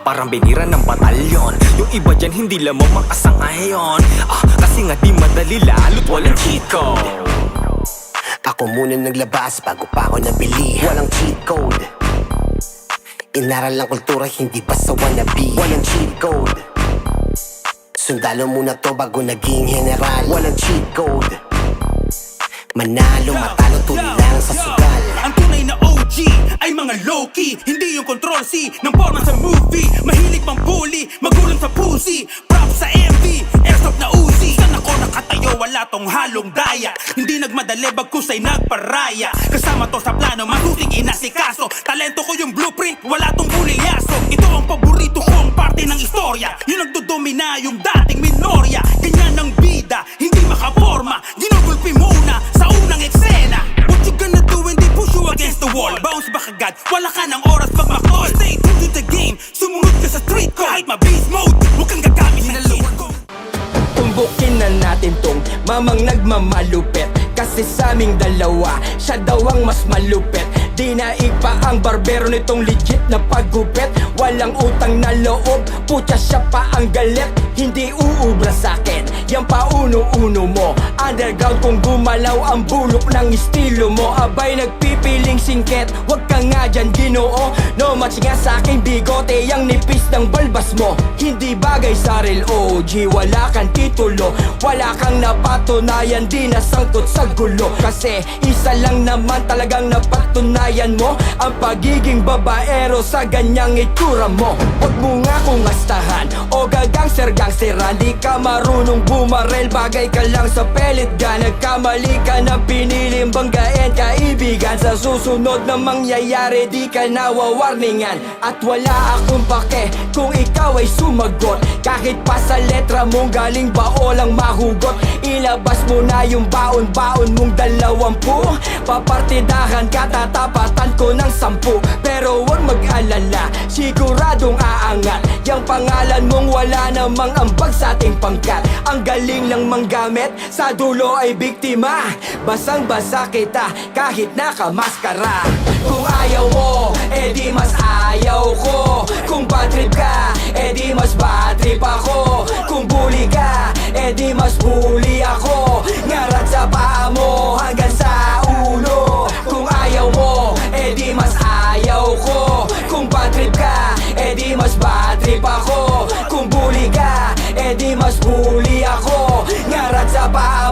parang binira ng batalyon. Yung iba dyan hindi lamang makasangayon, kasi nga di madali lalo't walang cheat code. Ako muna naglabas bago pa ako nabili. Walang cheat code, inaral ang kultura, hindi pa sa wannabe. Walang cheat code, sundalo muna to bago naging general. Walang cheat code, manalo matalo tuloy lang sa sugal. Ang tunay na OG ay mga low-key, hindi yung control C ng forma sa movie. Mahilig pang bully, magulang sa pussy, props sa MV, airsoft na Uzi. Saan ako nakatayo, wala tong halong daya. Hindi nagmadali bagkus ay nagparaya. Kasama to sa plano, masusing inasikaso. Talento ko yung blueprint, wala tong buliyaso. Ito ang paborito kong parte ng istorya, yung nagdodomina yung dating minorya. Ganyan ang bida, hindi makaporma, ginugulpi muna sa unang eksena. What you gonna do when they push you against the wall? Bounce back agad, wala ka ng oras magmakol. Stay true to the game, sumunod ka sa street code. Kahit ma-beast mode, huwag kang gagamit ng cheat code. Tumbukin na natin tong mamang nagmamalupit, kasi sa aming dalawa, siya daw ang mas malupit. Di naipa ang barbero nitong legit na paggupit. Walang utang na loob, putya siya pa ang galit. Hindi uubra sa'kin, yang pauno-uno mo. Underground kung gumalaw ang bulok ng estilo mo. Abay nagpipiling singket, wag ka nga dyan ginoo. No match nga sa'king bigote, yang nipis ng balbas mo. Hindi bagay sa real OG, wala kang titulo. Wala kang napatunayan, di nasangkot sa gulo. Kasi isa lang naman talagang napatunayan mo, ang pagiging babaero sa ganyang itsura mo. Huwag mo nga kung astahan o gagangster-gangsteran. Di ka marunong bumarel, bagay ka lang sa pellet gun. Nagkamali ka ng piniling banggain kaibigan. Sa susunod na mangyayari, di ka nawawarningan. At wala akong pake kung ikaw ay sumagot, kahit pa sa letra mong galing bao lang mahugot. Ilabas mo na yung baon-baon mong 20. Papartidahan ka, tatapatan ko ng 10. Pero huwag mag-alala, siguradong aangat. Yang pangalan mong wala namang ambag sa ating pangkat. Ang galing lang manggamit, sa dulo ay biktima. Basang-basa kita kahit nakamaskara. Kung ayaw mo, edi mas ayaw ko. Kung bad trip ka, edi mas bad trip ako. Kung bully ka, edi mas bully ako. Ngarat sa paa mo hanggang sa ulo. Kung ayaw mo, edi mas ayaw ko. Kung bad trip ka, edi mas bad trip ako. Kung bully ka, edi mas bully ako. Ngarat sa paa